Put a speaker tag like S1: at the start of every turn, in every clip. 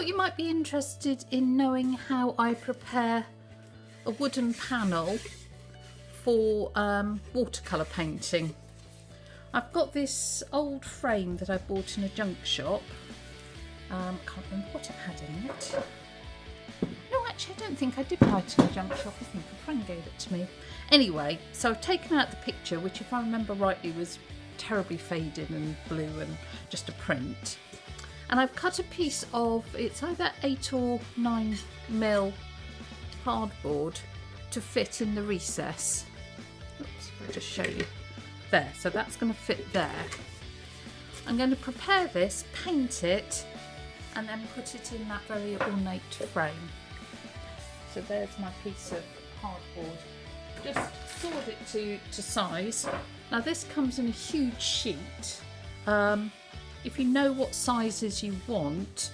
S1: thought you might be interested in knowing how I prepare a wooden panel for watercolour painting. I've got this old frame that I bought in a junk shop. Can't remember what it had in it. No, actually I don't think I did buy it in a junk shop. I think a friend gave it to me. Anyway, so I've taken out the picture, which if I remember rightly was terribly faded and blue and just a print. And I've cut a piece of, it's either 8 or 9mm cardboard to fit in the recess. Oops, I'll just show you. There, so that's going to fit there. I'm going to prepare this, paint it, and then put it in that very ornate frame. So there's my piece of cardboard. Just sawed it to size. Now this comes in a huge sheet. If you know what sizes you want,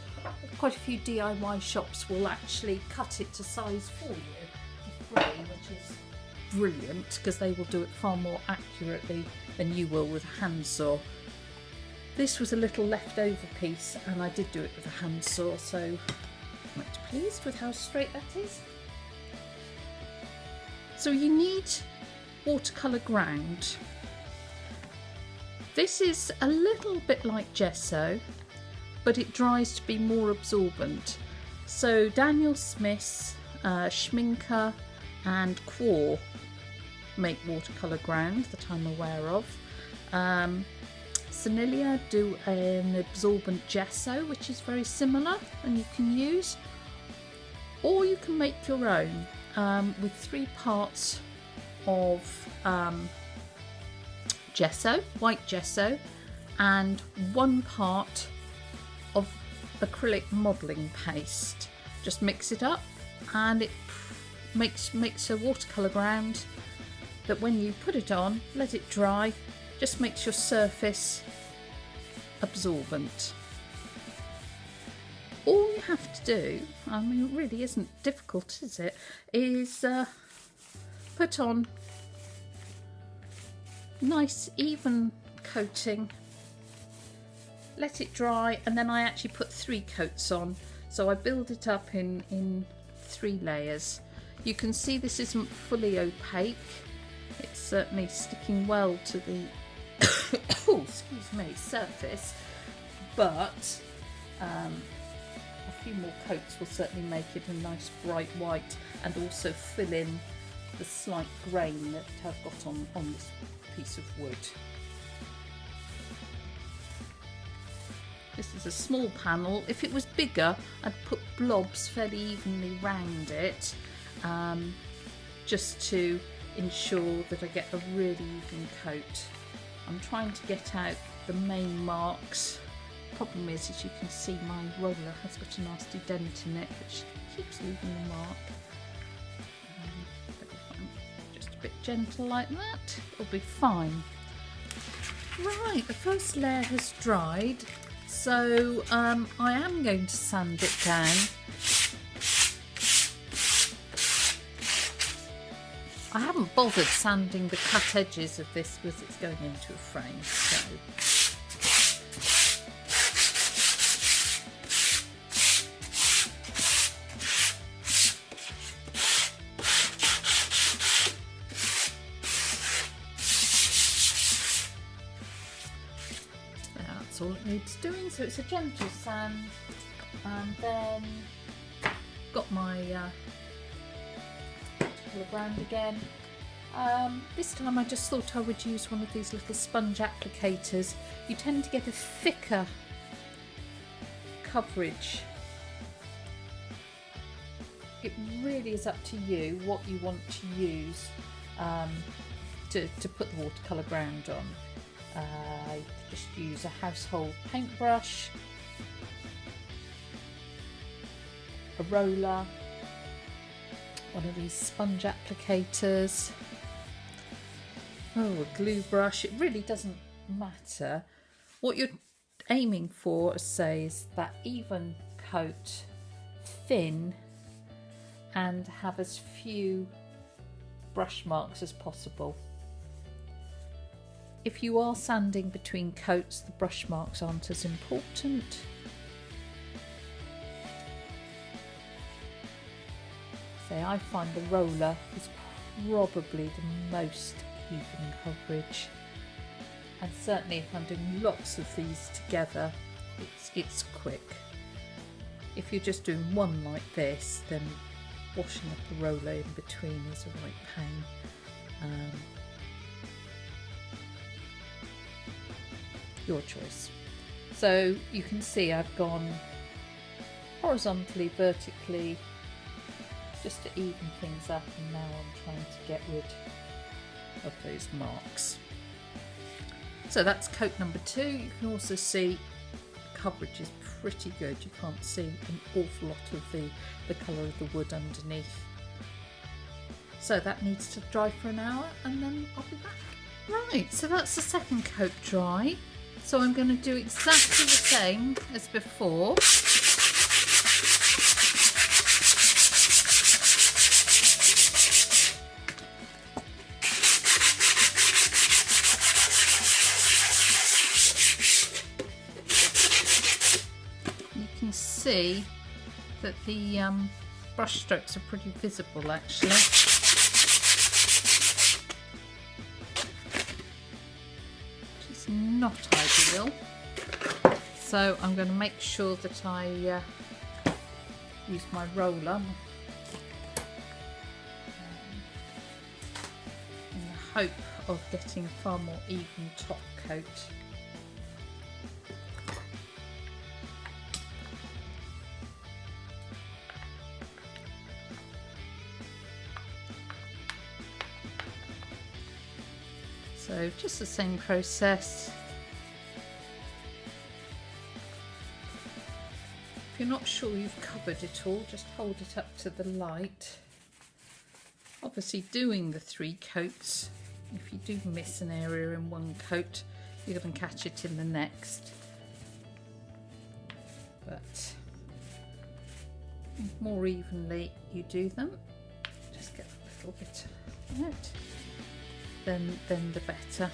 S1: quite a few DIY shops will actually cut it to size for you for free, which is brilliant because they will do it far more accurately than you will with a handsaw. This was a little leftover piece and I did do it with a handsaw, so I'm quite pleased with how straight that is. So you need watercolour ground. This is a little bit like gesso, but it dries to be more absorbent. So Daniel Smith's, Schminker and Quor make watercolour ground that I'm aware of. Senilia do an absorbent gesso, which is very similar and you can use. Or you can make your own with 3 parts of gesso, white gesso, and 1 part of acrylic modelling paste. Just mix it up and it makes a watercolour ground that when you put it on, let it dry, just makes your surface absorbent. All you have to do, I mean it really isn't difficult, is it, is put on nice even coating, let it dry, and then I actually put 3 coats on, so I build it up in 3 layers. You can see this isn't fully opaque, it's certainly sticking well to the oh, excuse me, surface, but a few more coats will certainly make it a nice bright white and also fill in the slight grain that I've got on this piece of wood. This is a small panel. If it was bigger, I'd put blobs fairly evenly round it, just to ensure that I get a really even coat. I'm trying to get out the main marks. Problem is, as you can see, my roller has got a nasty dent in it, which keeps leaving a mark. But if I'm just a bit gentle like that, it'll be fine. Right, the first layer has dried, so I am going to sand it down. I haven't bothered sanding the cut edges of this because it's going into a frame, so. That's all it needs doing, so it's a gentle sand, and then got my colour ground again. This time I just thought I would use one of these little sponge applicators. You tend to get a thicker coverage. It really is up to you what you want to use to put the watercolour ground on. I just use a household paintbrush, a roller, one of these sponge applicators, a glue brush. It really doesn't matter. What you're aiming for, say, is that even coat, thin, and have as few brush marks as possible. If you are sanding between coats, the brush marks aren't as important. say, I find the roller is probably the most even coverage, and certainly if I'm doing lots of these together, it's quick. If you're just doing one like this, then washing up the roller in between is a right pain. Your choice. So you can see I've gone horizontally, vertically, just to even things up, and now I'm trying to get rid of those marks. So that's coat number 2. You can also see coverage is pretty good. You can't see an awful lot of the colour of the wood underneath. So that needs to dry for an hour, and then I'll be back. Right, so that's the second coat dry. So I'm going to do exactly the same as before. You can see that the brush strokes are pretty visible actually. Not ideal, so I'm going to make sure that I use my roller in the hope of getting a far more even top coat. So just the same process. If you're not sure you've covered it all, just hold it up to the light. Obviously doing the 3 coats, if you do miss an area in one coat, you're going to catch it in the next. But more evenly you do them, just get a little bit out. Then the better.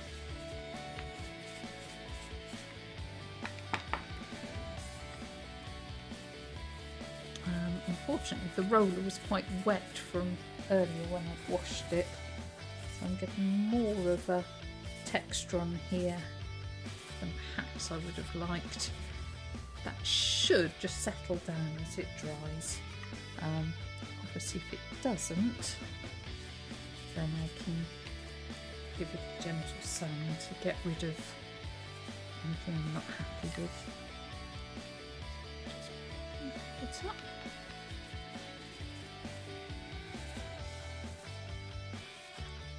S1: Unfortunately the roller was quite wet from earlier when I've washed it, so I'm getting more of a texture on here than perhaps I would have liked. That should just settle down as it dries. Obviously if it doesn't, then I can give it a gentle sand to get rid of anything I'm not happy with. Just put it up.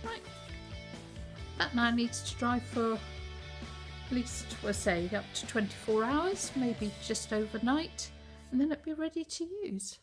S1: Right, that now needs to dry for at least, we'll say, up to 24 hours, maybe just overnight, and then it'll be ready to use.